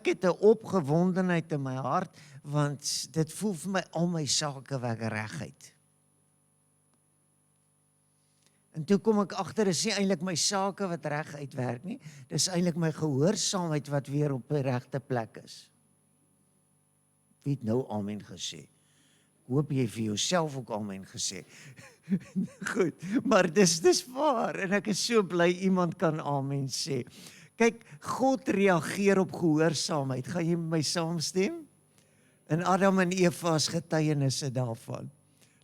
ek het 'n opgewondenheid in my hart, want dit voel vir my al my sake werk reguit. En toe kom ek agter, dis nie eintlik my sake wat reguit werk nie, dis eintlik my gehoorsaamheid wat weer op die regte plek is. Wie het nou amen gesê? Ek hoop jy vir jouself ook amen gesê. Goed, maar dis waar, en ek is so bly iemand kan amen sê. Kyk, God reageer op gehoorsaamheid. Gaan jy met my saamstem? En Adam en Eva is getuienisse daarvan.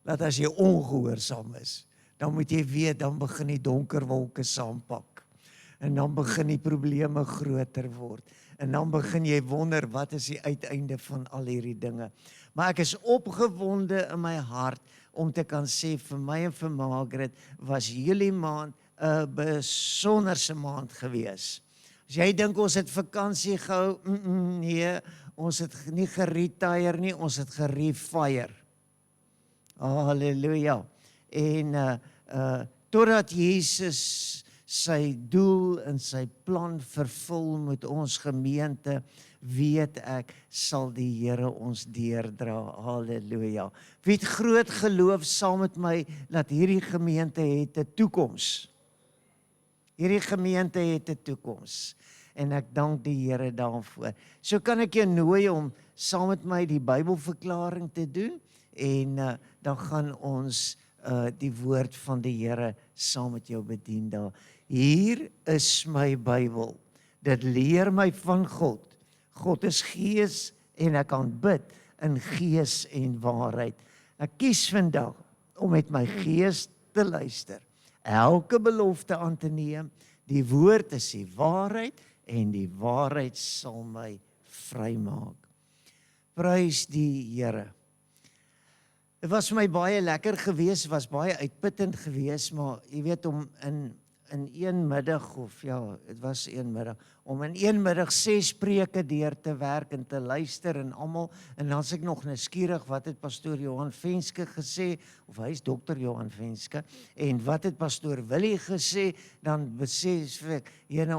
Dat as jy ongehoorsaam is, dan moet jy weet, dan begin die donker wolke saampak. En dan begin die probleme groter word. En dan begin jy wonder, wat is die uiteinde van al hierdie dinge? Maar ek is opgewonde in my hart, om te kan sê, vir my en vir Margaret, was hierdie maand 'n besonderse maand gewees. As jy dink ons het vakansie gehou, nee, ons het nie geretire nie, ons het gerefire. Halleluja. En totdat Jesus sy doel en sy plan vervul met ons gemeente, weet ek, sal die Here ons deurdra. Halleluja. Wie het groot geloof saam met my, dat hierdie gemeente het 'n toekoms. Hierdie gemeente het 'n toekoms. En ek dank die Here daarvoor. So kan ek jou nooi om saam met my die Bybelverklaring te doen, en dan gaan ons die woord van die Here saam met jou bedien daar. Hier is my Bybel. Dit leer my van God. God is gees en ek kan bid in gees en waarheid. Ek kies vandag om met my gees te luister, elke belofte aan te neem. Die woord is die waarheid en die waarheid sal my vrymaak. Prys die Here. Dit was vir my baie lekker gewees, was baie uitputtend gewees, maar jy weet, om in een middag, of ja, dit was een middag, om in een middag 6 preke deur te werk en te luister en almal, en dan is ek nog nuuskierig, wat het pastoor Johan Venske gesê, of hy is dokter Johan Venske, en wat het pastoor Willie gesê, dan besef ek,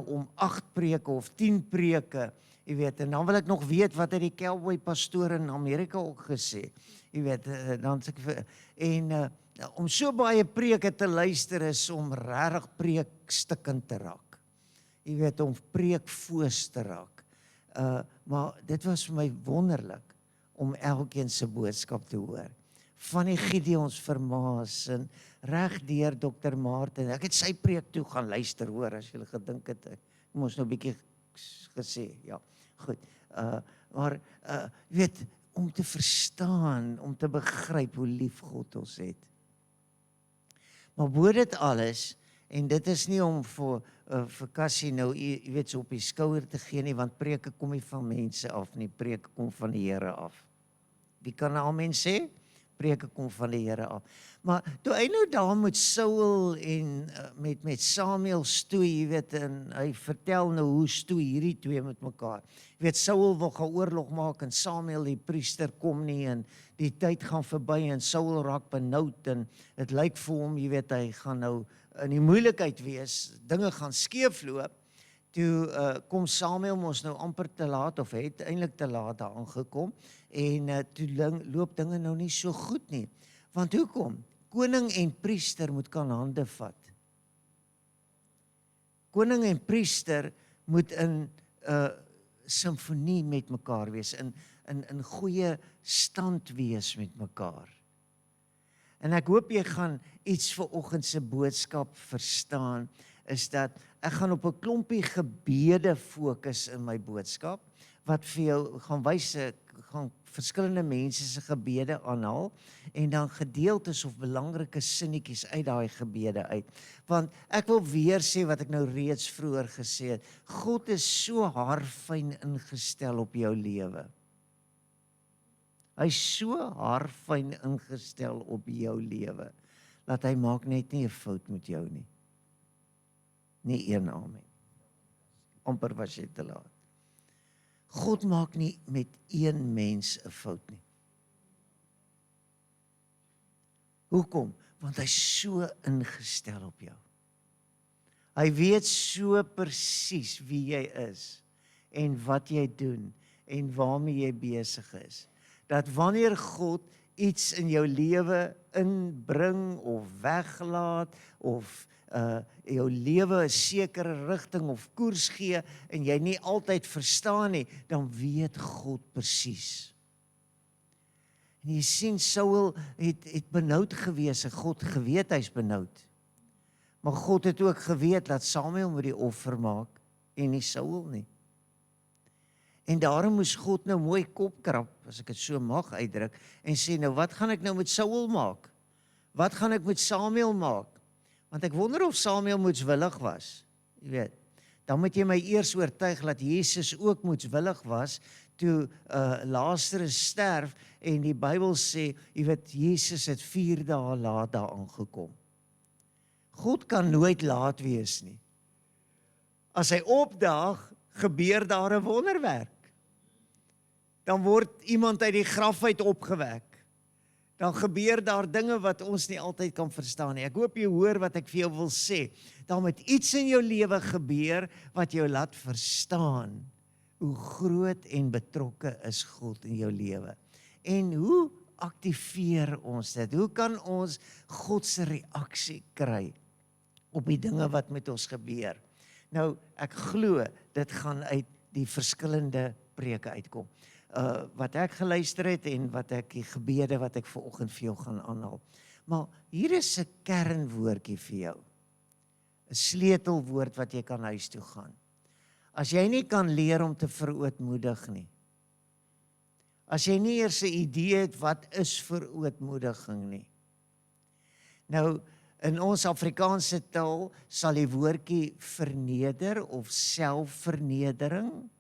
om 8 preke of 10 preke, jy weet, en dan wil ek nog weet, wat het die cowboy pastoor in Amerika ook gesê, jy weet, dan sê ek, en om so baie preke te luister is om regtig preekstukkend te raak. Jy weet, om preekfoos te raak. Maar dit was vir my wonderlik om elkeen se boodskap te hoor. Van die Gideons Vermaas en reg deur Dr. Martin. Ek het sy preek toe gaan luister, hoor, as julle gedink het, ek moes nou 'n bietjie gesê, ja, goed. Maar weet, om te verstaan, om te begryp hoe lief God ons het. Maar bo dit alles, en dit is nie om vir vakansie nou, jy weet, so op die skouer te gee nie, want preke kom nie van mense af nie, preke kom van die Here af. Wie kan amen sê? Preke kom van die Here af. Maar toe hy nou daar met Saul en met Samuel stoei, jy weet, en hy vertel nou hoe stoei hierdie twee met mekaar. Jy weet, Saul wil gaan oorlog maak en Samuel die priester kom nie, en die tyd gaan verby en Saul raak benoud en dit lyk vir hom, jy weet, hy gaan nou in die moeilikheid wees, dinge gaan skeefloop. Toe kom Samuel mos nou amper te laat, of het eintlik te laat daar aangekom, en toe loop dinge nou nie so goed nie. Want hoekom? Koning en priester moet kan hande vat. Koning en priester moet in simfonie met mekaar wees, in goeie stand wees met mekaar. En ek hoop jy gaan iets vir oggend se boodskap verstaan, is dat ek gaan op 'n klompie gebede fokus in my boodskap, wat vir jou gaan wys, gaan verskillende mense se gebede aanhaal, en dan gedeeltes of belangrike sinnetjies uit daai gebede uit. Want ek wil weer sê wat ek nou reeds vroeër gesê het, God is so haarfyn ingestel op jou lewe. Hy is so haarfyn ingestel op jou lewe, dat hy maak net nie 'n fout met jou nie. Nie een amen. Amper was jy te laat. God maak nie met een mens 'n fout nie. Hoekom? Want hy is so ingestel op jou. Hy weet so presies wie jy is en wat jy doen en waarmee jy besig is. Dat wanneer God iets in jou lewe inbring of weglaat of jou lewe 'n sekere rigting of koers gee en jy nie altyd verstaan nie, dan weet God presies. En jy sien, Saul het benoud gewees, en God geweet hy's benoud. Maar God het ook geweet dat Samuel moet die offer maak en nie Saul nie. En daarom moes God nou mooi kop krap, as ek dit so mag uitdruk, en sê, nou wat gaan ek nou met Saul maak? Wat gaan ek met Samuel maak? Want ek wonder of Samuel moedswillig was. Jy weet, dan moet jy my eers oortuig dat Jesus ook moedswillig was toe Lazarus sterf en die Bybel sê, jy weet, Jesus het 4 dae laat daar aangekom. God kan nooit laat wees nie. As hy opdaag, gebeur daar 'n wonderwerk. Dan word iemand uit die graf uit opgewek. Dan gebeur daar dinge wat ons nie altyd kan verstaan nie. Ek hoop jy hoor wat ek vir jou wil sê. Dan moet iets in jou lewe gebeur wat jou laat verstaan hoe groot en betrokke is God in jou lewe. En hoe aktiveer ons dit? Hoe kan ons God se reaksie kry op die dinge wat met ons gebeur? Nou, ek glo, dit gaan uit die verskillende preke uitkom. Wat ek geluister het en wat ek die gebede wat ek vanoggend vir jou gaan aanhaal. Maar hier is 'n kernwoordjie vir jou. 'n Sleutelwoord wat jy kan huis toe gaan. As jy nie kan leer om te verootmoedig nie. As jy nie eers 'n idee het wat is verootmoediging nie. Nou, in ons Afrikaanse taal sal die woordjie verneder of selfvernedering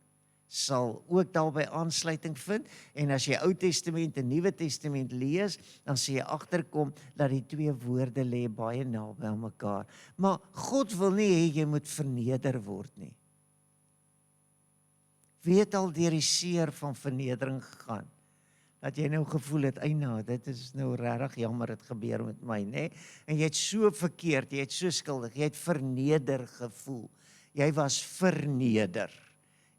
sal ook daarby aansluiting vind, en as jy Ou Testament en Nuwe Testament lees, dan sê jy agterkom dat die 2 woorde lê baie naby aan mekaar. Maar God wil nie hê jy moet verneder word nie. Wie het al deur die seer van vernedering gegaan? Dat jy nou gevoel het, nou, dit is nou regtig jammer, dit gebeur met my, né? En jy het so verkeerd, jy het so skuldig, jy het verneder gevoel. Jy was verneder.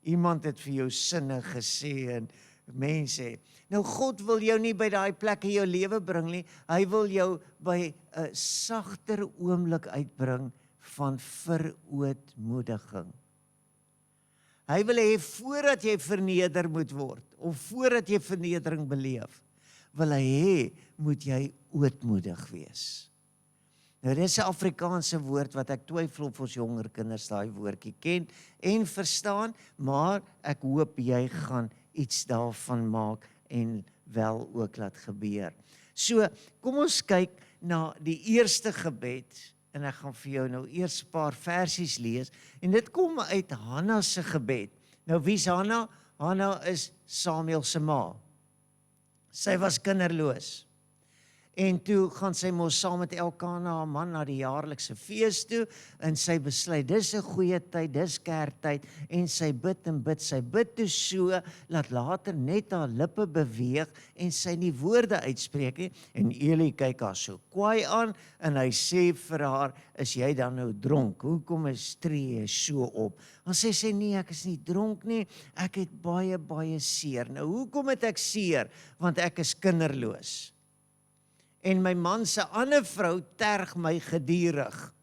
Iemand het vir jou sinne gesê en mense. Nou God wil jou nie by daai plek in jou lewe bring nie. Hy wil jou by 'n sagter oomblik uitbring van verootmoediging. Hy wil hê voordat jy verneder moet word of voordat jy vernedering beleef, wil hy hê moet jy ootmoedig wees. Nou, dit is 'n Afrikaanse woord wat ek twyfel of ons jonger kinders daai woordjie ken en verstaan, maar ek hoop jy gaan iets daarvan maak en wel ook laat gebeur. So, kom ons kyk na die eerste gebed, en ek gaan vir jou nou eers 'n paar versies lees, en dit kom uit Hanna se gebed. Nou, wie's Hanna? Hanna is Samuel se ma. Sy was kinderloos. En toe gaan sy mos saam met Elkana, haar man, na die jaarlikse fees toe, en sy besluit, dis 'n goeie tyd, dis kerktyd, en sy bid en bid, sy bid toe so, laat later net haar lippe beweeg, en sy nie woorde uitspreek nie, en Eli kyk haar so kwaai aan, en hy sê vir haar, is jy dan nou dronk? Hoekom is tree so op? En sy sê, nee, ek is nie dronk nie, ek het baie, baie seer. Nou, hoekom het ek seer? Want ek is kinderloos. En my man se ander vrou terg my gedurig.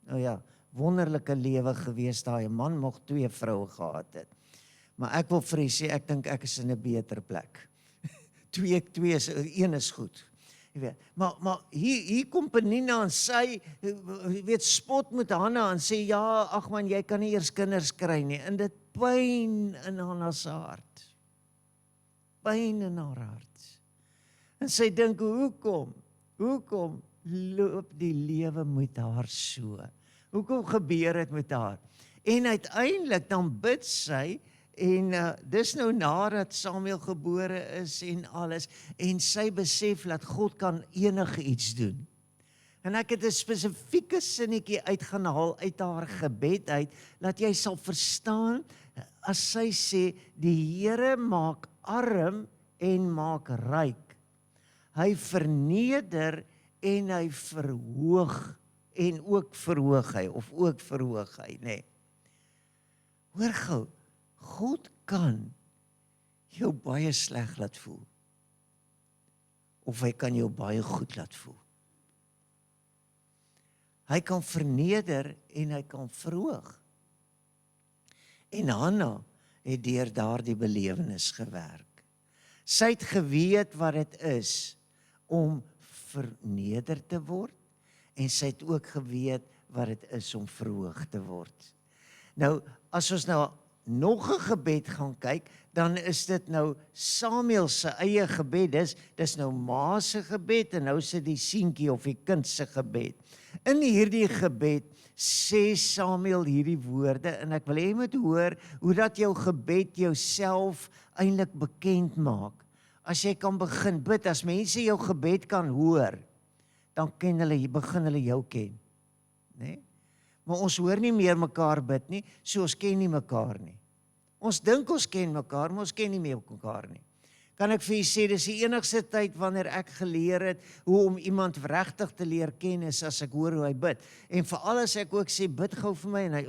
Nou ja, wonderlike lewe gewees daai. 'n Man mocht 2 vroue gehad het. Maar ek wil vir u sê, ek dink ek is in 'n beter plek. 2 is, 1 is goed. Jy weet, maar hier kom Penina en sy, weet, spot met Hanna en sê, ja, ag man, jy kan nie eers kinders kry nie. En dit pyn in Hanna se hart. Pyn in haar hart. En sy dink, hoekom loop die lewe met haar so? Hoekom gebeur dit met haar? En uiteindelik dan bid sy, en dis nou nadat Samuel gebore is en alles, en sy besef dat God kan enige iets doen. En ek het 'n spesifieke sinnetjie uitgaan haal uit haar gebed uit, dat jy sal verstaan, as sy sê, die Here maak arm en maak ryk. Hy verneder en hy verhoog, en ook verhoog hy, nê. Hoor gou, God kan jou baie sleg laat voel. Of hy kan jou baie goed laat voel. Hy kan verneder en hy kan verhoog. En Hanna het deur daardie belewenis gewerk. Sy het geweet wat dit is om verneder te word en sy het ook geweet wat dit is om verhoog te word. Nou, as ons nou nog 'n gebed gaan kyk, dan is dit nou Samuel se eie gebed, dis nou ma se gebed en nou sit die seentjie of die kind se gebed. In hierdie gebed sê Samuel hierdie woorde en ek wil hê jy moet hoor hoe dat jou gebed jouself eintlik bekend maak. As jy kan begin bid, as mense jou gebed kan hoor, dan begin hulle jou ken. Nee? Maar ons hoor nie meer mekaar bid nie, so ons ken nie mekaar nie. Ons dink ons ken mekaar, maar ons ken nie meer mekaar nie. Kan ek vir julle sê, dis die enigste tyd wanneer ek geleer het hoe om iemand regtig te leer ken is as ek hoor hoe hy bid. En veral as ek ook sê, bid gou vir my en hy,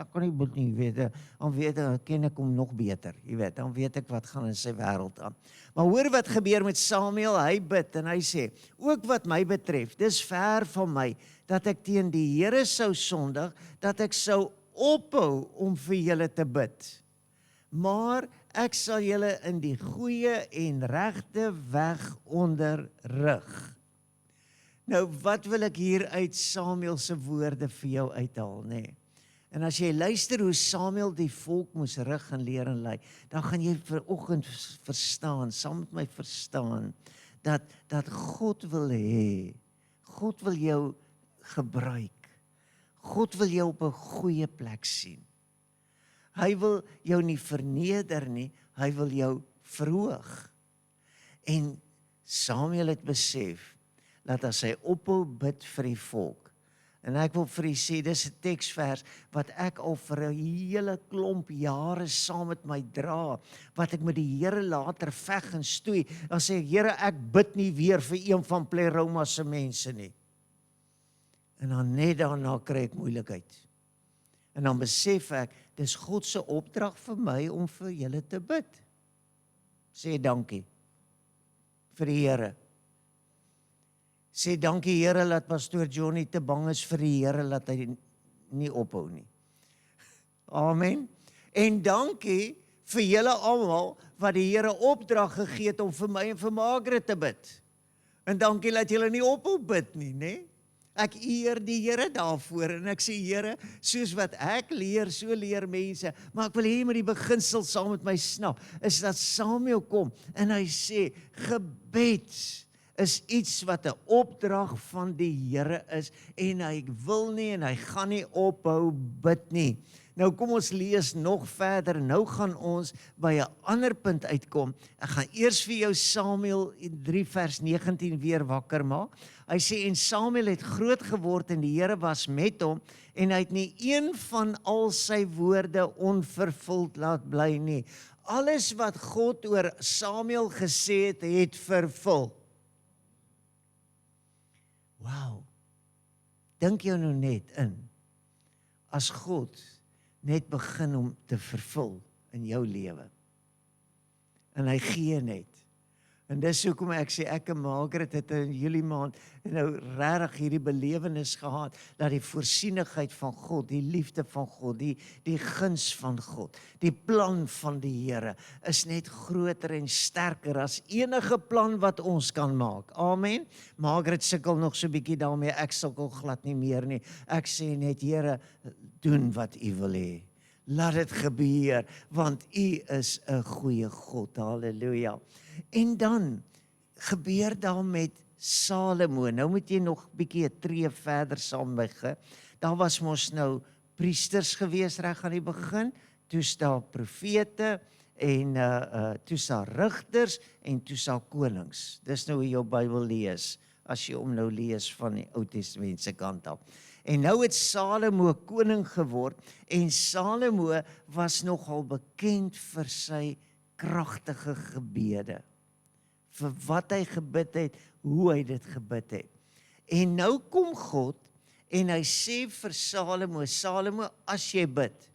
ek kan nie bid nie, dan ken ek hom nog beter, jy weet, dan weet ek wat gaan in sy wêreld aan. Maar hoor wat gebeur met Samuel, hy bid en hy sê, ook wat my betref, dis ver van my, dat ek teen die Here sou sondig, dat ek sou ophou om vir julle te bid. Maar ek sal julle in die goeie en regte weg onderrig. Nou, wat wil ek hier uit Samuel se woorde vir jou uithaal, nê? En as jy luister hoe Samuel die volk moes rig en leer en lei, dan gaan jy vanoggend verstaan, saam met my verstaan, dat God wil hê, God wil jou gebruik. God wil jou op 'n goeie plek sien. Hy wil jou nie verneder nie, hy wil jou verhoog. En Samuel het besef, dat as hy ophou bid vir die volk, en ek wil vir u sê, dis 'n teksvers, wat ek al vir 'n hele klomp jare saam met my dra, wat ek met die Here later veg en stoei, dan sê ek, Here, ek bid nie weer vir een van Pleroma se mense nie. En dan net daarna kry ek moeilikheid. En dan besef ek, dis God se opdrag vir my om vir julle te bid. Sê dankie vir die Here. Sê dankie Here, dat pastoor Johnny te bang is vir die Here, dat hy nie ophou nie. Amen. En dankie vir julle almal, wat die Here opdrag gegee het om vir my en vir Margaret te bid. En dankie dat julle nie ophou bid nie, né? Ek eer die Here daarvoor en ek sê Here, soos wat ek leer, so leer mense. Maar ek wil hê met die beginsel saam met my snap, is dat Samuel kom en hy sê, gebed is iets wat 'n opdrag van die Here is en hy wil nie en hy gaan nie ophou bid nie. Nou kom ons lees nog verder, nou gaan ons by 'n ander punt uitkom. Ek gaan eers vir jou Samuel 3 vers 19 weer wakker maak. Hy sê, en Samuel het groot geword en die Here was met hom en hy het nie een van al sy woorde onvervuld laat bly nie. Alles wat God oor Samuel gesê het, het vervul. Wow, dink jou nou net in, as God net begin om te vervul in jou lewe, en hy gee net, en dis hoekom ek sê, ek en Margaret het in Julie maand nou regtig hierdie belewenis gehad, dat die voorsienigheid van God, die liefde van God, die guns van God, die plan van die Here, is net groter en sterker as enige plan wat ons kan maak. Amen. Margaret sukkel nog so 'n bietjie daarmee, ek sukkel glad nie meer nie. Ek sê net, Here, doen wat U wil hê. Laat dit gebeur, want U is 'n goeie God. Halleluja. En dan gebeur daar met Salomo. Nou moet jy nog 'n bietjie 'n tree verder saam met my. Daar was mos nou priesters gewees reg aan die begin, toe's daar profete en toe's daar rigters en toe's daar konings. Dis nou hoe jou Bybel lees, as jy hom nou lees van die Ou Testament se kant af. En nou het Salomo koning geword en Salomo was nogal bekend vir sy kragtige gebede, vir wat hy gebid het, hoe hy dit gebid het. En nou kom God en hy sê vir Salomo, Salomo, as jy bid,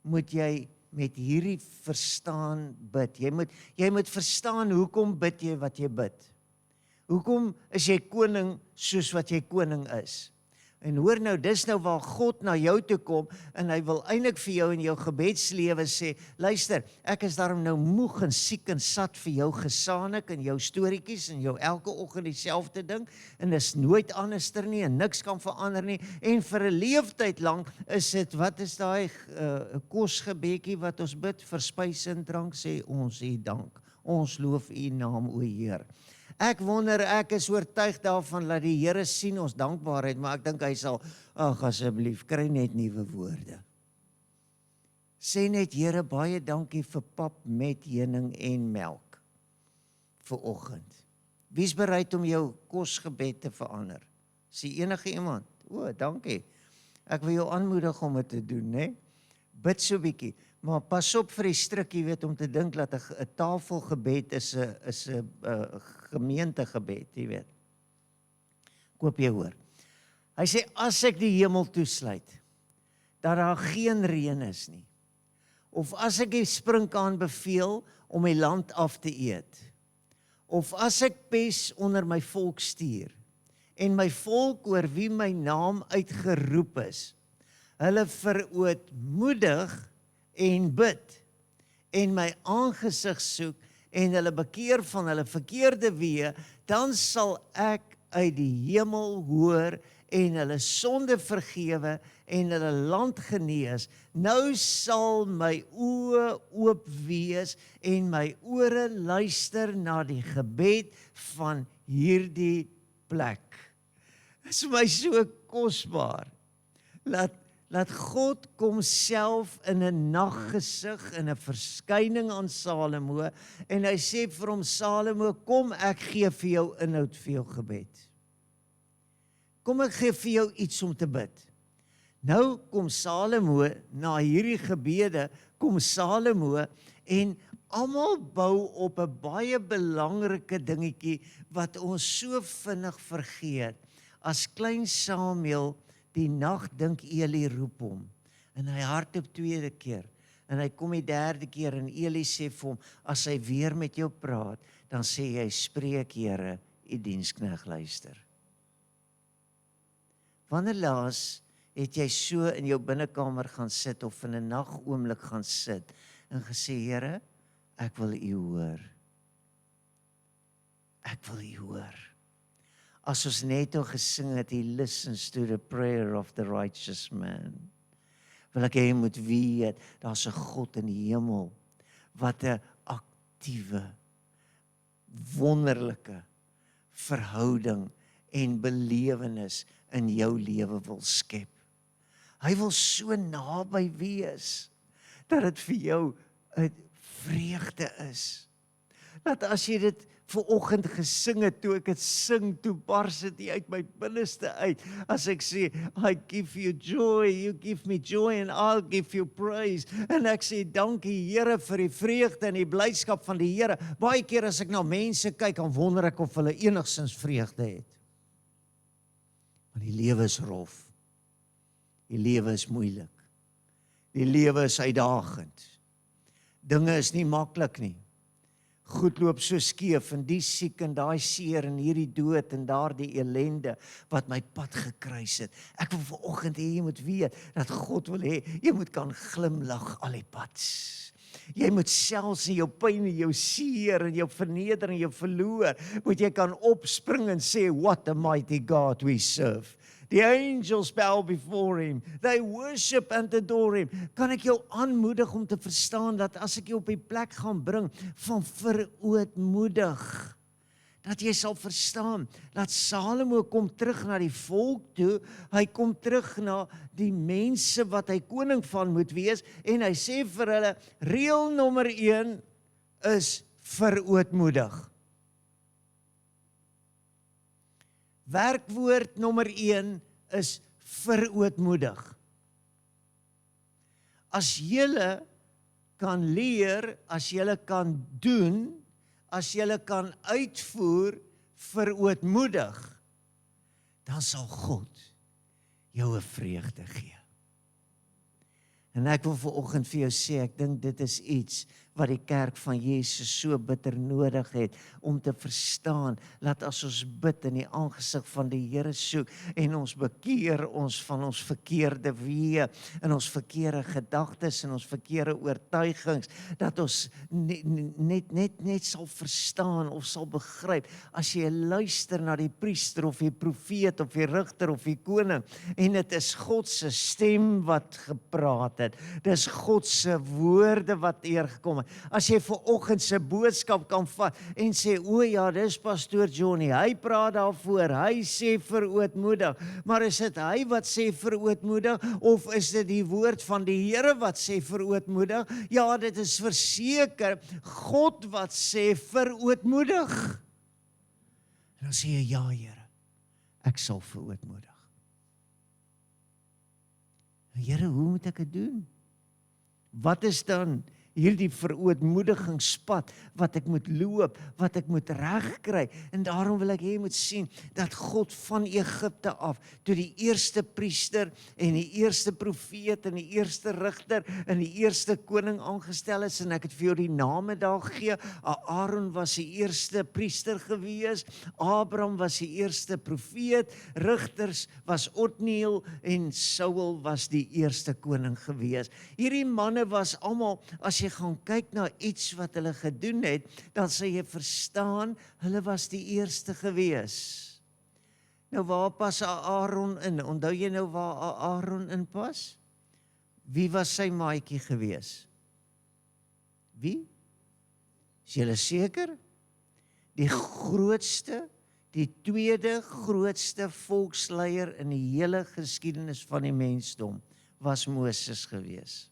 moet jy met hierdie verstaan bid. Jy moet verstaan hoekom bid jy wat jy bid. Hoekom is jy koning soos wat jy koning is? En hoor nou, dis nou waar God na jou toe kom en hy wil eintlik vir jou in jou gebedslewe sê, luister, ek is daarom nou moeg en siek en sat vir jou gesaanik en jou storieetjies en jou elke oggend dieselfde ding en dis nooit anderster nie en niks kan verander nie en vir 'n leeftyd lank is dit, wat is daai kosgebedjie wat ons bid vir spys en drank, sê ons U dank, ons loof U naam o Heer. Ek wonder, ek is oortuig daarvan dat die Here sien ons dankbaarheid, maar ek dink hy sal, ag asseblief, kry net nuwe woorde. Sê net, Here, baie dankie vir pap met heuning en melk vir oggend. Wie's bereid om jou kosgebed te verander? Sien enige iemand? O, dankie. Ek wil jou aanmoedig om dit te doen, né? Bid so bietjie. Maar pas op vir die stryk, jy weet, om te dink dat 'n tafelgebed is 'n gemeentegebed, jy weet. Ek hoop jy hoor. Hy sê, as ek die hemel toesluit, dat daar geen reën is nie, of as ek die sprinkaan beveel om die land af te eet, of as ek pes onder my volk stuur, en my volk oor wie my naam uitgeroep is, hulle verootmoedig en bid, en my aangesig soek, en hulle bekeer van hulle verkeerde weë, dan sal ek uit die hemel hoor, en hulle sonde vergewe, en hulle land genees. Nou sal my oë oop wees, en my ore luister na die gebed van hierdie plek. Dit is vir my so kosbaar, Laat God kom self in 'n naggesig, in 'n verskyning aan Salomo, en hy sê vir hom, Salomo, kom ek gee vir jou inhoud vir jou gebed. Kom ek gee vir jou iets om te bid. Nou kom Salomo, na hierdie gebede, kom Salomo, en almal bou op 'n baie belangrike dingetjie, wat ons so vinnig vergeet. As klein Samuel die nag dink Eli roep hom, en hy hardloop tweede keer, en hy kom die derde keer, en Eli sê vir hom, as hy weer met jou praat, dan sê hy, spreek Here, U diensknegt luister. Wanneer laas het jy so in jou binnekamer gaan sit, of in 'n nagoomblik gaan sit, en gesê, Here, ek wil U hoor. Ek wil U hoor. As ons net al gesing het, He listens to the prayer of the righteous man. Wil ek jy moet weet, daar's 'n God in die hemel, wat 'n aktiewe, wonderlike verhouding en belewenis in jou lewe wil skep. Hy wil so naby wees, dat dit vir jou 'n vreugde is. Dat as jy dit vanoggend gesing het, toe ek dit sing, toe bars dit uit my binneste uit, as ek sê, I give you joy, you give me joy, and I'll give you praise, en ek sê, dankie Here vir die vreugde en die blydskap van die Here. Baie keer as ek na mense kyk, dan wonder ek of hulle enigstens vreugde het. Want die lewe is rof, die lewe is moeilik, die lewe is uitdagend, dinge is nie maklik nie. Goed loop so skeef, en die siek en daai seer en hierdie dood en daardie ellende wat my pad gekruis het. Ek wil vanoggend hê jy moet weet dat God wil hê jy moet kan glimlag al die pad. Jy moet selfs in jou pyn en jou seer en jou vernedering en jou verloor, moet jy kan opspring en sê, what a mighty God we serve. The angels bow before him. They worship and adore him. Kan ek jou aanmoedig om te verstaan dat as ek jou op die plek gaan bring van verootmoedig, dat jy sal verstaan dat Salomo kom terug na die volk toe, hy kom terug na die mense wat hy koning van moet wees, en hy sê vir hulle, reël nommer 1 is verootmoedig. Werkwoord nommer 1 is verootmoedig. As julle kan leer, as julle kan doen, as julle kan uitvoer, verootmoedig, dan sal God jou 'n vreugde gee. En ek wil vanoggend vir jou sê, ek dink dit is iets wat die kerk van Jesus so bitter nodig het om te verstaan, dat as ons bid in die aangesig van die Here soek en ons bekeer ons van ons verkeerde weë en ons verkeerde gedagtes en ons verkeerde oortuigings, dat ons net sal verstaan of sal begryp, as jy luister na die priester of die profeet of die rigter of die koning, en dit is God se stem wat gepraat het, dis God se woorde wat neergekom het. As jy vanoggend se boodskap kan vat en sê, o ja, dis pastoor Johnny, hy praat daarvoor, hy sê verootmoedig, maar is dit hy wat sê verootmoedig, of is dit die woord van die Here wat sê verootmoedig? Ja, dit is verseker God wat sê verootmoedig. En dan sê jy, ja Here, ek sal verootmoedig. Here, hoe moet ek dit doen? Wat is dan hierdie verootmoedigingspad wat ek moet loop, wat ek moet regkry? En daarom wil ek hê jy moet sien dat God van Egipte af, toe die eerste priester en die eerste profeet en die eerste rigter en die eerste koning aangestel is, en ek het vir jou die name daar gegee. Aaron was die eerste priester gewees, Abraham was die eerste profeet, rigters was Otniel en Saul was die eerste koning gewees. Hierdie manne was almal, as jy gaan kyk na iets wat hulle gedoen het, dan sal jy verstaan, hulle was die eerste gewees. Nou waar pas Aaron in? Onthou jy nou waar Aaron in pas? Wie was sy maatjie gewees? Wie? Is julle seker? Die grootste, die tweede grootste volksleier in die hele geskiedenis van die mensdom was Moses gewees.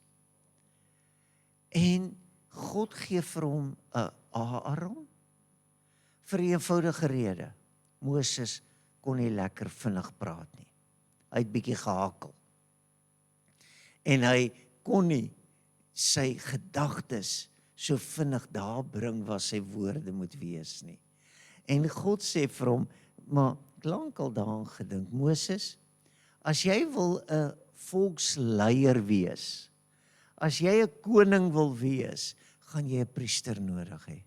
En God gee vir hom 'n Aaron vir 'n eenvoudige rede. Moses kon nie lekker vinnig praat nie. Hy het bietjie gehakel. En hy kon nie sy gedagtes so vinnig daar bring waar sy woorde moet wees nie. En God sê vir hom, maar lankal daaraan gedink, Moses, as jy wil 'n volksleier wees, as jy 'n koning wil wees, gaan jy 'n priester nodig hê.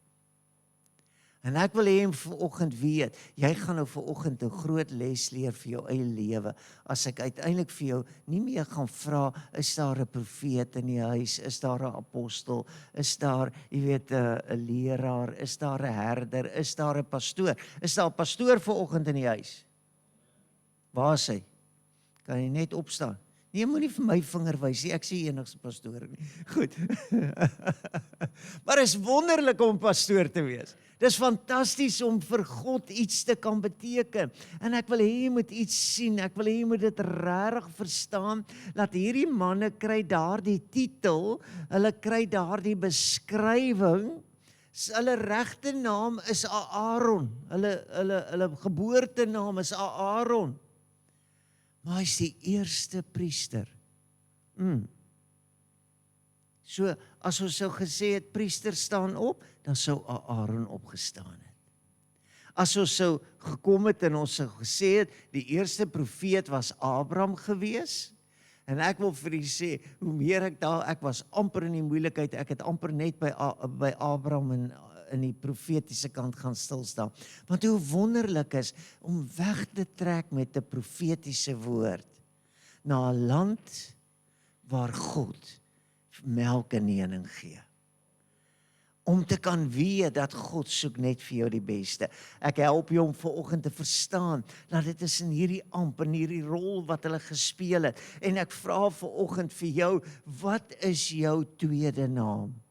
En ek wil hê vanoggend weet, jy gaan nou vanoggend 'n groot les leer vir jou eie lewe, as ek uiteindelik vir jou nie meer gaan vra, is daar 'n profeet in die huis, is daar 'n apostel, is daar, jy weet, 'n leraar, is daar 'n herder, is daar 'n pastoor, is daar 'n pastoor vanoggend in die huis? Waar is hy? Kan jy net opstaan? Nee, moenie vir my vinger wys nie, ek sê enigste pastoor nie. Goed. Maar is wonderlik om pastoor te wees. Dis fantasties om vir God iets te kan beteken. En ek wil hê jy moet iets sien, ek wil hê jy moet dit regtig verstaan, dat hierdie manne kry daardie titel, hulle kry daardie beskrywing, hulle regte naam is Aaron, hulle geboortenaam is Aaron. Maar hy is die eerste priester. So, as ons sou gesê het, priester staan op, dan sou Aaron opgestaan het. As ons sou gekom het en ons sou gesê het, die eerste profeet was Abraham gewees, en ek wil vir u sê, hoe meer ek was amper in die moeilikheid, ek het amper net by Abraham in die profetiese kant gaan stilstaan. Want hoe wonderlik is om weg te trek met 'n profetiese woord na 'n land waar God melk en honing gee. Om te kan weet dat God soek net vir jou die beste. Ek help jou om vanoggend te verstaan dat dit is in hierdie amp en hierdie rol wat hulle gespeel het. En ek vra vanoggend vir jou, wat is jou tweede naam?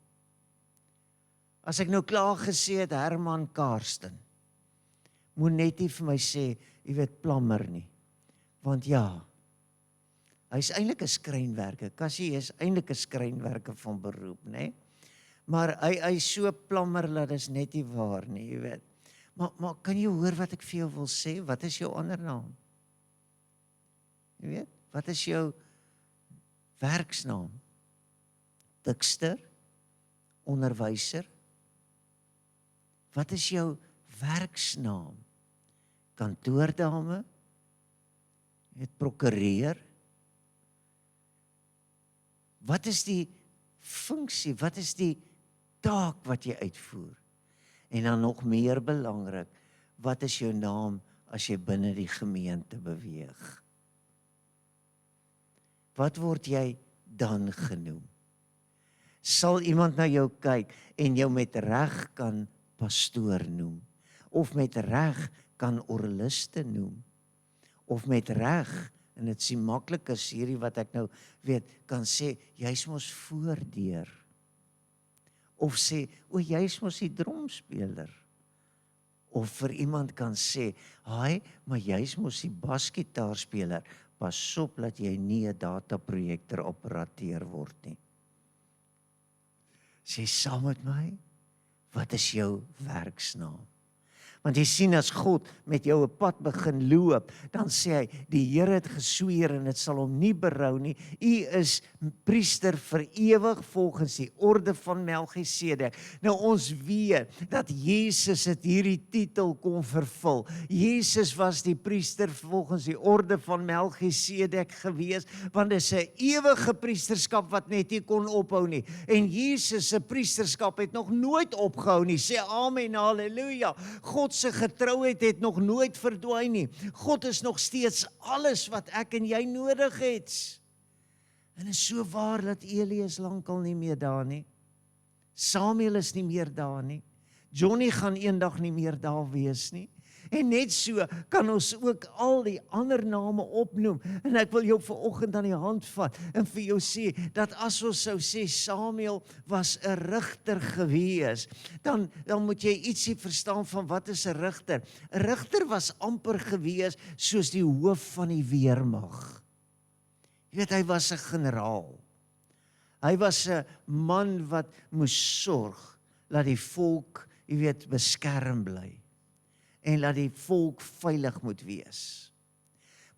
As ek nou klaar gesê het, Herman Karsten, moet net nie vir my sê, jy weet, plammer nie. Want ja, hy is eintlik 'n skrynwerker. Cassie is eintlik 'n skrynwerker van beroep, né? Maar hy is so plammer dat is net nie waar nie, jy weet. Maar kan jy hoor wat ek vir jou wil sê? Wat is jou ander naam? Jy weet, wat is jou werksnaam? Dikster? Onderwyser? Wat is jou werksnaam? Kantoordame? Prokureur? Wat is die funksie? Wat is die taak wat jy uitvoer? En dan nog meer belangrik, wat is jou naam as jy binne die gemeente beweeg? Wat word jy dan genoem? Sal iemand na jou kyk en jou met reg kan pastoor noem? Of met reg kan oraliste noem? Of met reg, en dit is maklik as hierdie wat ek nou weet, kan sê, jy's mos voordeur. Of sê, o, jy's mos die dromspeler. Of vir iemand kan sê, haai, maar jy's mos die basgitaarspeler. Pas op dat jy nie 'n dataprojektor operateur word nie. Sê saam met my, wat is jou werksnaam? Want jy sien, as God met jou 'n pad begin loop, dan sê hy, die Here het gesweer en dit sal hom nie berou nie. U is priester vir ewig volgens die orde van Melchisedek. Nou ons weet dat Jesus het hierdie titel kon vervul. Jesus was die priester volgens die orde van Melchisedek gewees, want dit is 'n ewige priesterskap wat net nie kon ophou nie. En Jesus se priesterskap het nog nooit opgehou nie. Sê amen, halleluja. God se getrouheid het nog nooit verdwyn nie. God is nog steeds alles wat ek en jy nodig het. En is so waar dat Eli is lankal nie meer daar nie. Samuel is nie meer daar nie. Johnny gaan eendag nie meer daar wees nie. En net so kan ons ook al die ander name opnoem. En ek wil jou vanoggend aan die hand vat en vir jou sê, dat as ons sou sê, Samuel was 'n rigter gewees, dan moet jy ietsie verstaan van wat is 'n rigter. 'n Rigter was amper gewees soos die hoof van die weermag. Jy weet, hy was 'n generaal. Hy was 'n man wat moes sorg dat die volk, jy weet, beskerm bly. En laat die volk veilig moet wees.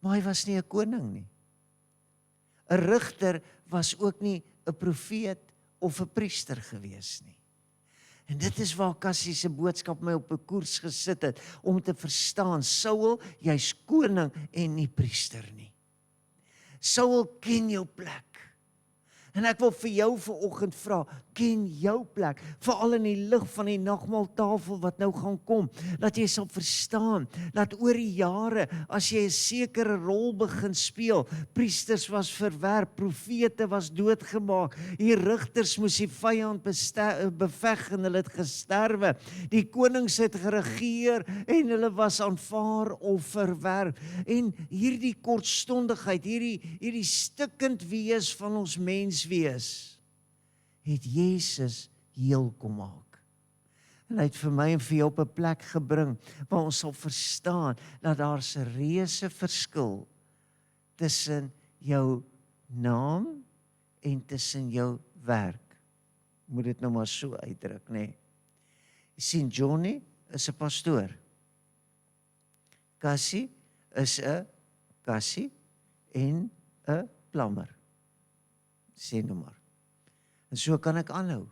Maar hy was nie 'n koning nie. 'n Rigter was ook nie 'n profeet of 'n priester gewees nie. En dit is waar Cassie se boodskap my op 'n koers gesit het, om te verstaan, Saul, jy's koning en nie priester nie. Saul ken jou plek. En ek wil vir jou vanoggend vra, ken jou plek, veral in die lig van die nagmaaltafel wat nou gaan kom, dat jy sal verstaan, dat oor die jare, as jy 'n sekere rol begin speel, priesters was verwerp, profete was doodgemaak, die rigters moes die vyand beveg en hulle het gesterwe, die konings het geregeer en hulle was aanvaar of verwerp, en hierdie kortstondigheid, hierdie stikkend wees van ons menswees, het Jesus heel kom maak. En hy het vir my en vir jou op 'n plek gebring, waar ons sal verstaan, dat daar 'n reuse verskil tussen jou naam en tussen jou werk. Moet dit nou maar so uitdruk, nê? Jy sien, Johnny is 'n pastoor. Cassie is 'n Cassie en 'n plammer. Sê nou maar. En so kan ek aanhou.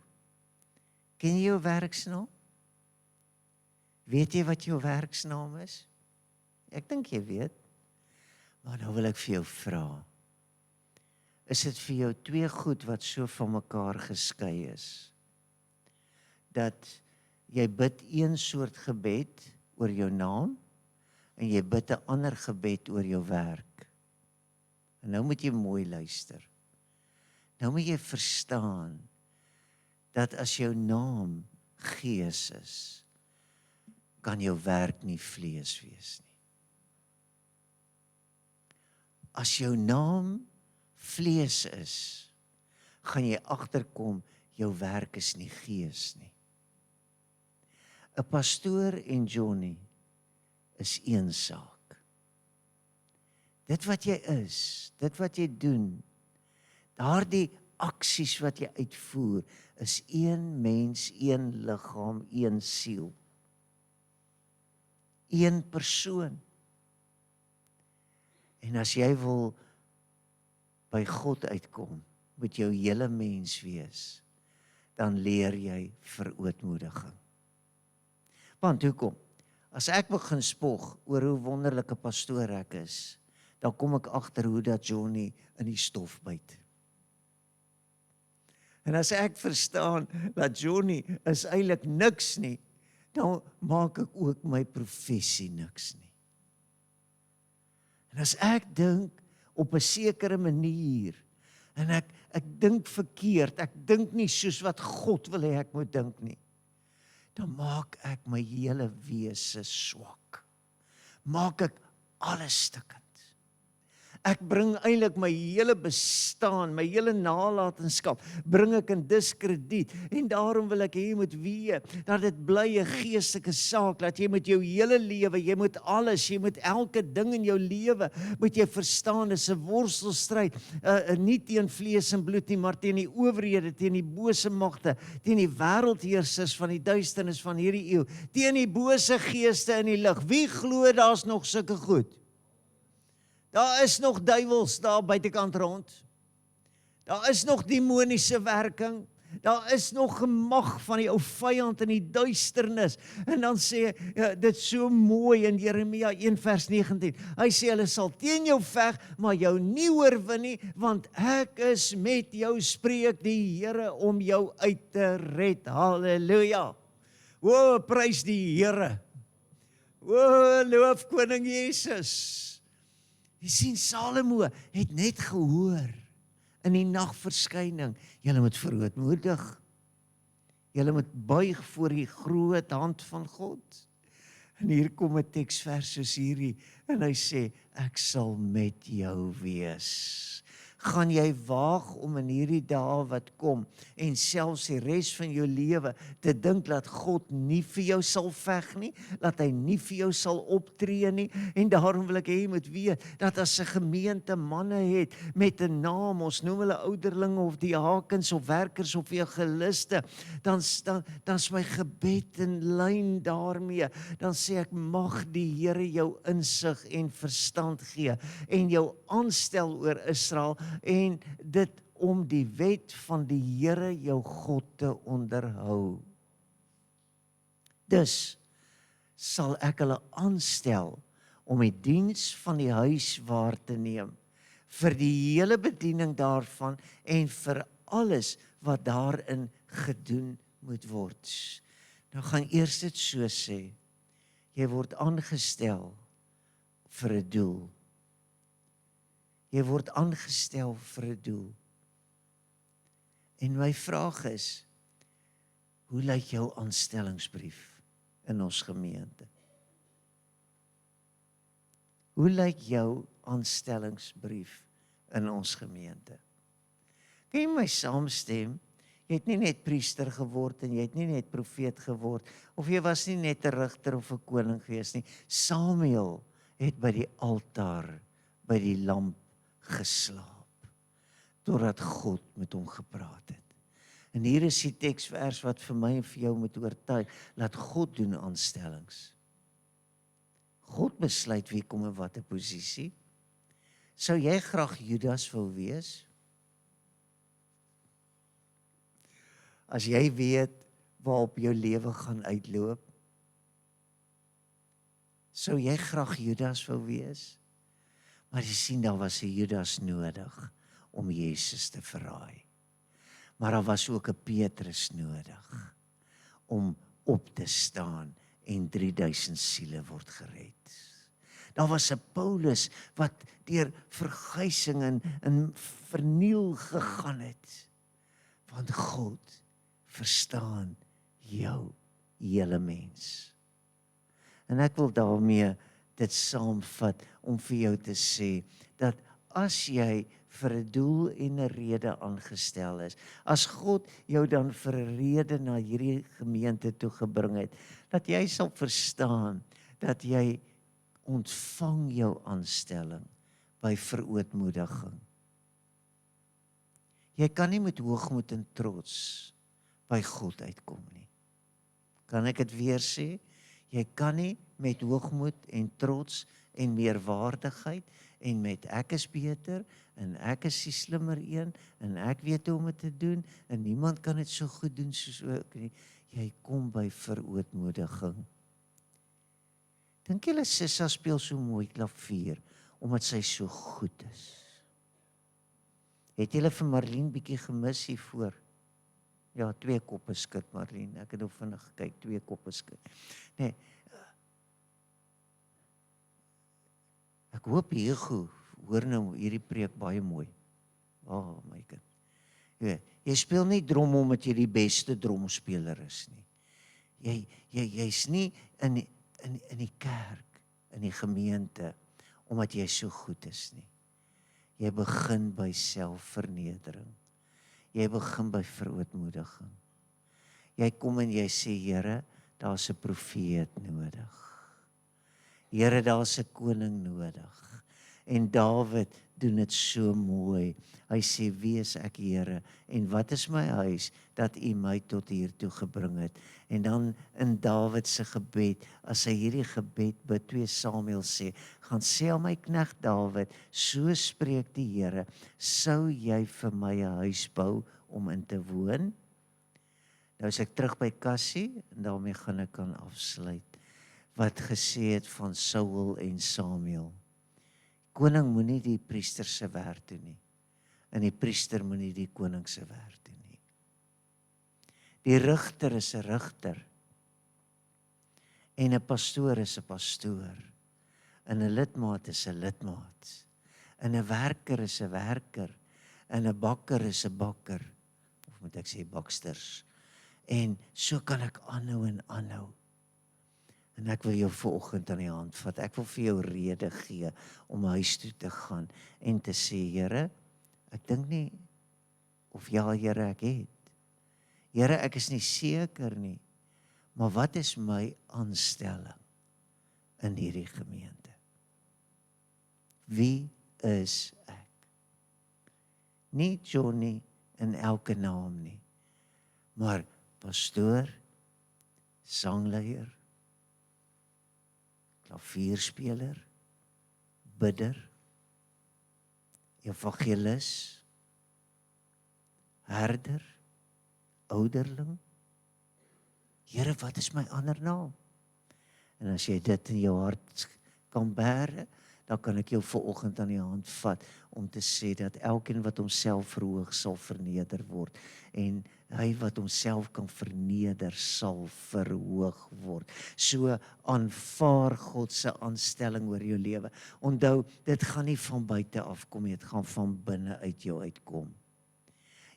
Ken jy jou werksnaam? Weet jy wat jou werksnaam is? Ek dink jy weet. Maar nou wil ek vir jou vra. Is dit vir jou twee goed wat so van mekaar geskei is? Dat jy bid een soort gebed oor jou naam en jy bid 'n ander gebed oor jou werk. En nou moet jy mooi luister. Nou moet jy verstaan dat as jou naam gees is, kan jou werk nie vlees wees nie. As jou naam vlees is, gaan jy agterkom jou werk is nie gees nie. 'n Pastoor en Johnny is een saak. Dit wat jy is, dit wat jy doen, daardie aksies wat jy uitvoer, is een mens, een liggaam, een siel. Een persoon. En as jy wil by God uitkom, moet jou hele mens wees, dan leer jy verootmoediging. Want hoekom? As ek begin spog oor hoe wonderlike pastoor ek is, dan kom ek agter hoe dat Johnny in die stof byt. En as ek verstaan dat Johnny is eintlik niks nie, dan maak ek ook my professie niks nie. En as ek dink op 'n sekere manier, en ek dink verkeerd, ek dink nie soos wat God wil hê ek moet dink nie, dan maak ek my hele wese swak. Maak ek alles stukkend. Ek bring eintlik my hele bestaan, my hele nalatenskap, bring ek in diskrediet. En daarom wil ek hê jy moet weet, dat dit bly 'n geestelike saak, dat jy met jou hele lewe, jy moet alles, jy moet elke ding in jou lewe, moet jy verstaan, dis 'n worstelstryd, nie teen vlees en bloed nie, maar teen die owerhede, teen die bose magte, teen die wêreldheersers van die duisternis van hierdie eeu, teen die bose geeste in die lig. Wie glo daar's nog sulke goed? Daar is nog duiwels daar buitekant rond. Daar is nog demoniese werking. Daar is nog gemag van die ou vyand in die duisternis. En dan sê dit so mooi in Jeremia 1 vers 19. Hy sê hulle sal teen jou veg, maar jou nie oorwin nie, want ek is met jou, spreek die Here, om jou uit te red. Halleluja. O, prys die Here. O, loof koning Jesus. Jy sien, Salomo het net gehoor in die nagverskyning, julle moet verootmoedig. Julle moet buig voor die groot hand van God. En hier kom 'n teksvers soos hierdie, en hy sê, ek sal met jou wees. Gaan jy waag om in hierdie dae wat kom, en selfs die res van jou lewe, te dink dat God nie vir jou sal veg nie, dat hy nie vir jou sal optree nie, en daarom wil ek hê jy moet weet, dat as 'n gemeente manne het, met 'n naam, ons noem hulle ouderlinge, of diakens, of werkers, of evangeliste, dan is my gebed in lyn daarmee, dan sê ek, mag die Here jou insig en verstand gee, en jou aanstel oor Israel, en dit om die wet van die Here jou God te onderhou. Dus sal ek hulle aanstel om die diens van die huis waar te neem, vir die hele bediening daarvan en vir alles wat daarin gedoen moet word. Nou gaan eers dit so sê, jy word aangestel vir 'n doel. Jy word aangestel vir 'n doel. En my vraag is, hoe lyk jou aanstellingsbrief in ons gemeente? Hoe lyk jou aanstellingsbrief in ons gemeente? Kan jy my saamstem? Jy het nie net priester geword en jy het nie net profeet geword, of jy was nie net 'n rigter of 'n koning gewees nie. Samuel het by die altaar, by die lamp geslaap, totdat God met hom gepraat het. En hier is die teksvers wat vir my en vir jou moet oortuig, laat God doen aanstellings. God besluit wie kom in watter posisie. Sou jy graag Judas wil wees? As jy weet waarop jou lewe gaan uitloop, sou jy graag Judas wil wees? Maar jy sien, daar was 'n Judas nodig om Jesus te verraai. Maar daar was ook 'n Petrus nodig om op te staan en 3000 siele word gered. Daar was 'n Paulus wat deur verguising en verniel gegaan het. Want God verstaan jou hele mens. En ek wil daarmee dit saamvat om vir jou te sê, dat as jy vir 'n doel en 'n rede aangestel is, as God jou dan vir 'n rede na hierdie gemeente toe gebring het, dat jy sal verstaan, dat jy ontvang jou aanstelling by verootmoediging. Jy kan nie met hoogmoed en trots by God uitkom nie. Kan ek dit weer sê? Jy kan nie met hoogmoed en trots en meerwaardigheid en met ek is beter en ek is die slimmer een en ek weet hoe om dit te doen en niemand kan dit so goed doen soos ek nie. Jy kom by verootmoediging. Dink julle Sissa speel so mooi klavier omdat sy so goed is? Het julle vir Marlene bietjie gemis hiervoor? Ja, 2 koppe skit, Marlene. Ek het nou vinnig gekyk, 2 koppe skit. Nee, ek hoop Hugo hoor nou hierdie preek baie mooi. My kind. Jy speel nie drom omdat jy die beste dromspeler is nie. Jy's nie in die kerk, in die gemeente, omdat jy so goed is nie. Jy begin by selfvernedering. Jy begin by verootmoediging. Jy kom en jy sê, Here, daar's 'n profeet nodig. Here, daar's 'n koning nodig. En Dawid doen dit so mooi. Hy sê, wie is ek, Here? En wat is my huis, dat U my tot hier toe gebring het? En dan in Dawid se gebed, as hy hierdie gebed bid, 2 Samuel sê, gaan sê aan my knegt Dawid, so spreek die Here, sou jy vir my 'n huis bou om in te woon? Nou is ek terug by Cassie, en daarmee gaan ek kan afsluit, wat gesê het van Saul en Samuel. Koning moenie die priester se werk doen nie. En die priester moenie die koning se werk doen nie. Die rigter is 'n rigter. En 'n pastoor is 'n pastoor. En 'n lidmaat is 'n lidmaat. En 'n werker is 'n werker. En 'n bakker is 'n bakker. Of moet ek sê baksters. En so kan ek aanhou en aanhou. En ek wil jou vanoggend aan die hand vat. Ek wil vir jou rede gee om huis toe te gaan en te sê, Here, ek dink nie, of ja, Here, ek het. Here, ek is nie seker nie, maar wat is my aanstelling in hierdie gemeente? Wie is ek? Nie Johnny in elke naam nie, maar pastoor, sangleier, klavierspeler, bidder, evangelis, herder, ouderling. Here, wat is my ander naam? En as jy dit in jou hart kan bære, dan kan ek jou vanoggend aan die hand vat om te sê dat elkeen wat homself verhoog sal verneder word en hy wat homself kan verneder sal verhoog word. So aanvaar God se aanstelling oor jou lewe. Onthou, dit gaan nie van buite af kom nie, dit gaan van binne uit jou uitkom.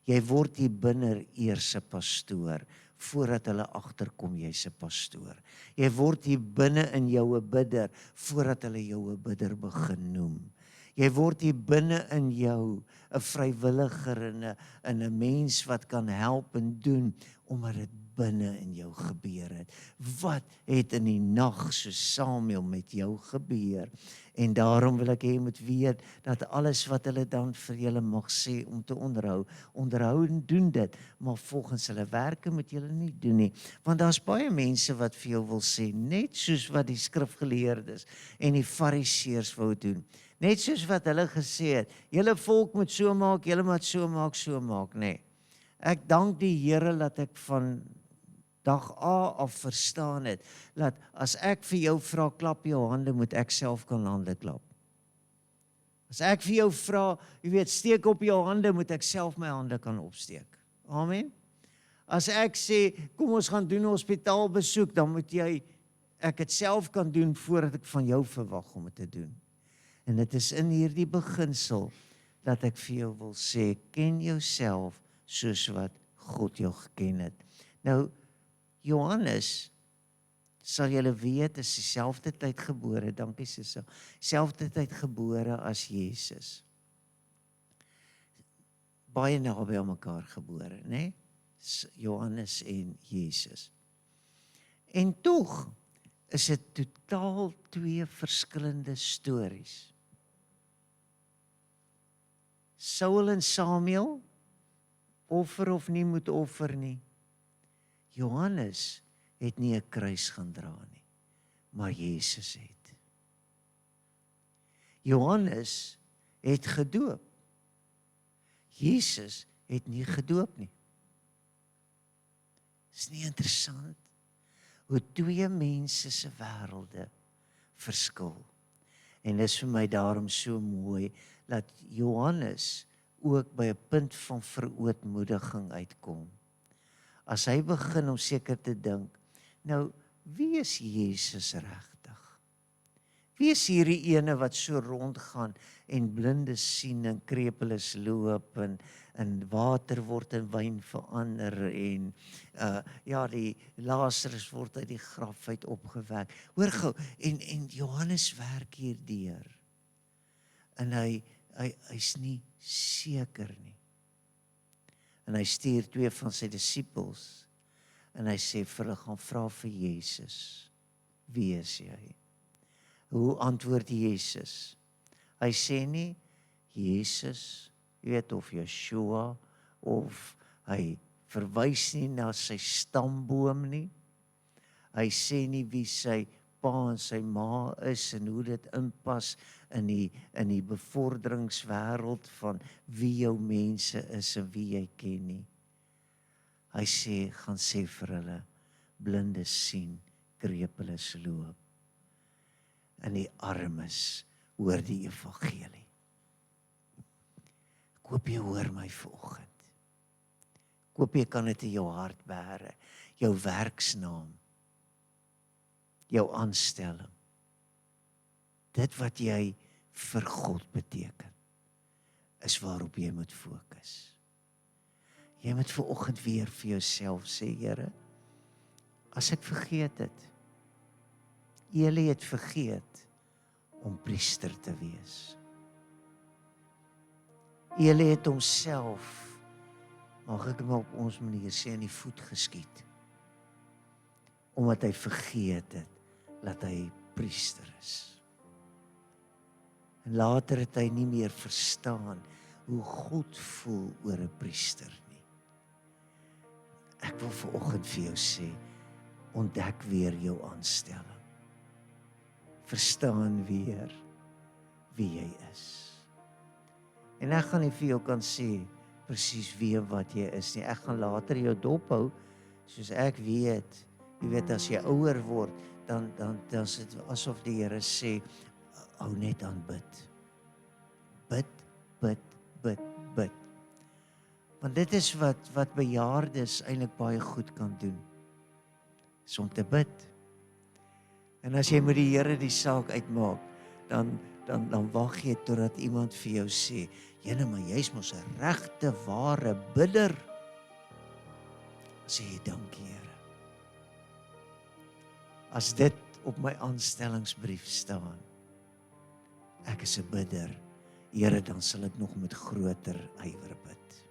Jy word hier binne eers 'n pastoor voordat hulle agterkom jy's 'n pastoor. Jy word hier binne in jou 'n bidder voordat hulle jou 'n bidder begin noem. Jy word hier binne in jou 'n vrywilliger en 'n mens wat kan help en doen omdat dit binne in jou gebeur het. Wat het in die nag so Samuel met jou gebeur? En daarom wil ek hê jy moet weet dat alles wat hulle dan vir julle mag sê om te onderhou en doen dit, maar volgens hulle werke moet julle nie doen nie. Want daar's baie mense wat vir jou wil sê, net soos wat die skrifgeleerdes en die fariseërs wou doen. Net soos wat hulle gesê het, julle volk moet so maak, julle moet so maak, nee. Ek dank die Here dat ek van dag A af verstaan het, dat as ek vir jou vra, klap jou hande, moet ek self kan hande klap. As ek vir jou vra, jy weet, steek op jou hande, moet ek self my hande kan opsteek. Amen. As ek sê, kom ons gaan doen 'n hospitaalbesoek, dan moet ek het self kan doen voordat ek van jou verwag om dit te doen. En dit is in hierdie beginsel dat ek vir jou wil sê, ken jouself soos wat God jou geken het. Nou, Johannes, sal julle weet, is dieselfde tyd gebore, dankie Sissel, selfde tyd gebore as Jesus. Baie naby aan mekaar gebore, né? Johannes en Jesus. En tog is dit totaal 2 verskillende stories. Saul en Samuel, offer of nie moet offer nie. Johannes het nie 'n kruis gaan dra nie, maar Jesus het. Johannes het gedoop. Jesus het nie gedoop nie. Is nie interessant hoe 2 mense se wêrelde verskil. En dis vir my daarom so mooi dat Johannes ook by 'n punt van verootmoediging uitkom. as hy begin om seker te dink, nou, wie is Jesus regtig? Wie is hierdie ene wat so rondgaan en blinde sien en krepeles loop en water word in wyn verander en ja, die Lazarus word uit die graf uit opgewek. Hoor gou, en Johannes werk hierdeur. En hy's nie seker nie. En hy stuur 2 van sy disippels en hy sê vir hulle, gaan vra vir Jesus, wie is jy? Hoe antwoord Jesus? Hy sê nie Jesus, jy weet, of Yeshua, of hy verwys nie na sy stamboom nie. Hy sê nie wie sy pa en sy ma is en hoe dit inpas in die bevorderingswêreld van wie jou mense is en wie jy ken nie. Hy sê, gaan sê vir hulle, blindes sien, krepeles loop. En die armes hoor die evangelie. Ek hoop jy hoor my vanoggend. Ek hoop jy kan dit in jou hart bære, jou werksnaam, jou aanstelling. Dit wat jy vir God beteken, is waarop jy moet fokus. Jy moet vanoggend weer vir jouself sê, Here, as ek vergeet het, Eli het vergeet om priester te wees. Eli het homself, mag ek hom op ons manier sê, in die voet geskiet, omdat hy vergeet het, dat hy priester is. En later het hy nie meer verstaan, hoe goed voel oor 'n priester nie. Ek wil vanoggend vir jou sê, ontdek weer jou aanstelling. Verstaan weer wie jy is. En ek gaan nie vir jou kan sê presies wie en wat jy is nie. Ek gaan later jou dophou, soos ek weet. Jy weet, as jy ouer word, dan is dit asof die Here sê, hou net aan bid. Bid. Want dit is wat bejaardes eintlik baie goed kan doen. Is om te bid. En as jy met die Here die saak uitmaak, dan wag jy totdat iemand vir jou sê, Jene, maar jy's mos 'n regte ware bidder. Sê jy, dankie Here. As dit op my aanstellingsbrief staan, ek is 'n bidder, Here, dan sal ek nog met groter ywer bid.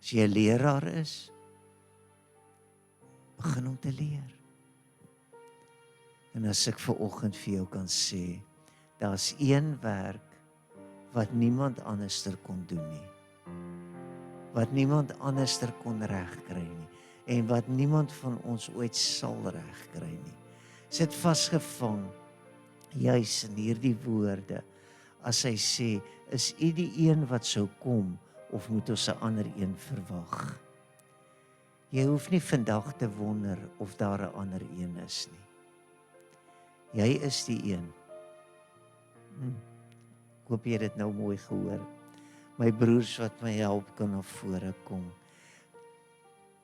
As jy 'n leraar is, begin om te leer. En as ek vanoggend vir jou kan sê, daar's een werk wat niemand anderster kon doen nie. Wat niemand anderster kon regkry nie. En wat niemand van ons ooit sal regkry nie. Sit vasgevang, juis in hierdie woorde, as hy sê, is U die een wat sou kom, of moet ons 'n ander een verwag? Jy hoef nie vandag te wonder of daar 'n ander een is nie. Jy is die een. Ek hoop jy het dit nou mooi gehoor. My broers wat my help kan na vore kom.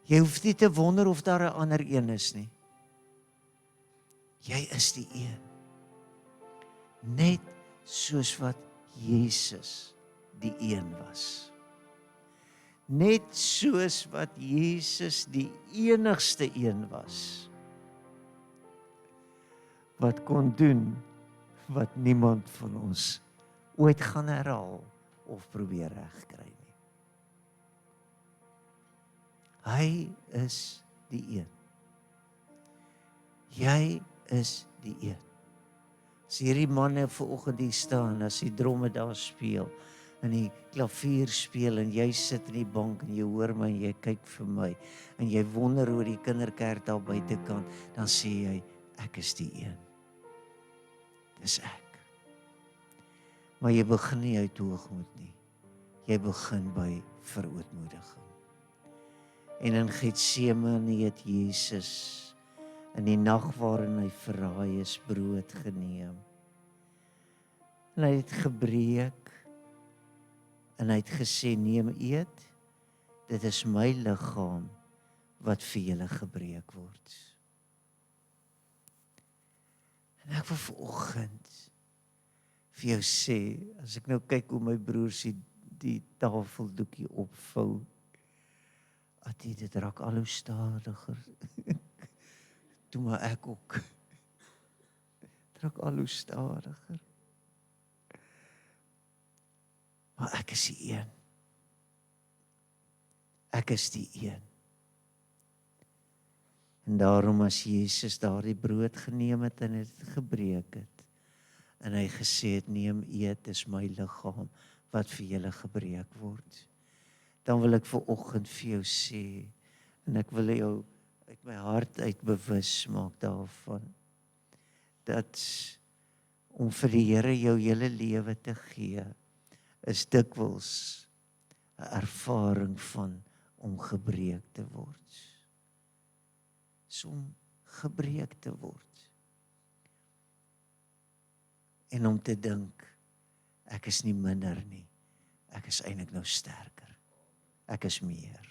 Jy hoef nie te wonder of daar 'n ander een is nie. Jy is die een. Net soos wat Jesus die een was. Net soos wat Jesus die enigste een was. Wat kon doen wat niemand van ons ooit gaan herhaal of probeer regkry nie. Hy is die een. Jy is die een. As hierdie manne vanoggend hier staan, as die dromme daar speel, en die klavier speel, en jy sit in die bank, en jy hoor my, en jy kyk vir my, en jy wonder oor die kinderkerk daar buitekant, dan sê jy, ek is die een. Dis ek. Maar jy begin nie uit hoogmoed nie. Jy begin by verootmoediging. En in Getsemane het Jesus in die nag waarin hy verraai is, brood geneem. En hy het gebreek en hy het gesê, neem eet, dit is my liggaam wat vir julle gebreek word. En ek wil vanoggend vir jou sê, as ek nou kyk hoe my broers die tafeldoekie opvou, dit raak al hoe stadiger. Toe maar ek ook. Het raak al hoe stadiger. Maar ek is die een. Ek is die een. En daarom as Jesus daardie brood geneem het en het gebreek het, en hy gesê het, neem eet, is my liggaam, wat vir julle gebreek word. Dan wil ek vanoggend vir jou sê, en ek wil jou uit my hart uit bewus maak daarvan, dat om vir die Here jou hele lewe te gee, is dikwels 'n ervaring van om gebreek te word. Om gebreek te word. En om te dink, ek is nie minder nie, ek is eintlik nou sterker. Ek is meer.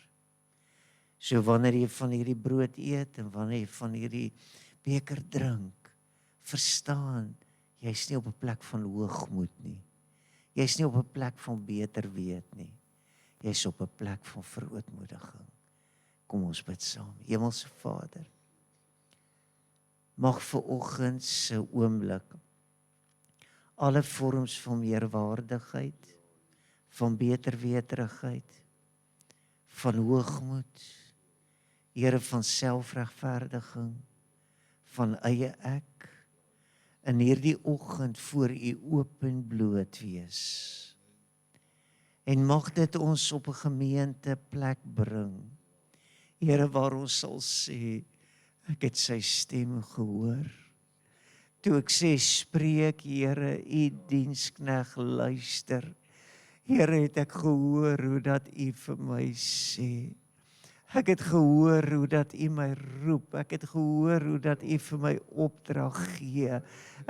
So wanneer jy van hierdie brood eet en wanneer jy van hierdie beker drink, verstaan, jy's nie op 'n plek van hoogmoed nie. Jy's nie op 'n plek van beter weet nie. Jy's op 'n plek van verootmoediging. Kom ons bid saam. Hemelse Vader, mag vanoggend se oomblik alle vorms van meerwaardigheid, van beterweterigheid, van hoogmoed, Here, van selfregverdiging, van eie ek, in hierdie oggend voor U oop en bloot wees. En mag dit ons op 'n gemeenteplek bring, Here, waar ons sal sê, ek het sy stem gehoor. Toe ek sê, spreek Here, U dienskneg luister. Here, het ek gehoor hoe dat U vir my sê. Ek het gehoor hoe dat U my roep. Ek het gehoor hoe dat U vir my opdrag gee.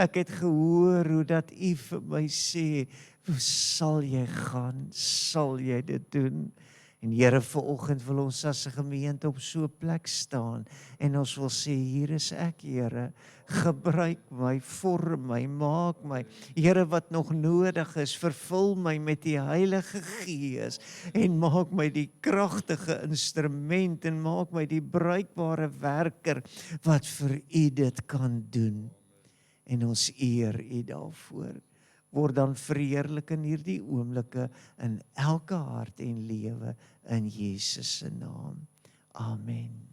Ek het gehoor hoe dat U vir my sê, sal jy gaan, sal jy dit doen. En Here, vanoggend wil ons as 'n gemeente op so 'n plek staan en ons wil sê, hier is ek, Here, gebruik my, vorm my, maak my. Here, wat nog nodig is, vervul my met die Heilige Gees en maak my die kragtige instrument en maak my die bruikbare werker wat vir U dit kan doen. En ons eer U daarvoor. Word dan verheerlik in hierdie oomblikke in elke hart en lewe in Jesus se naam. Amen.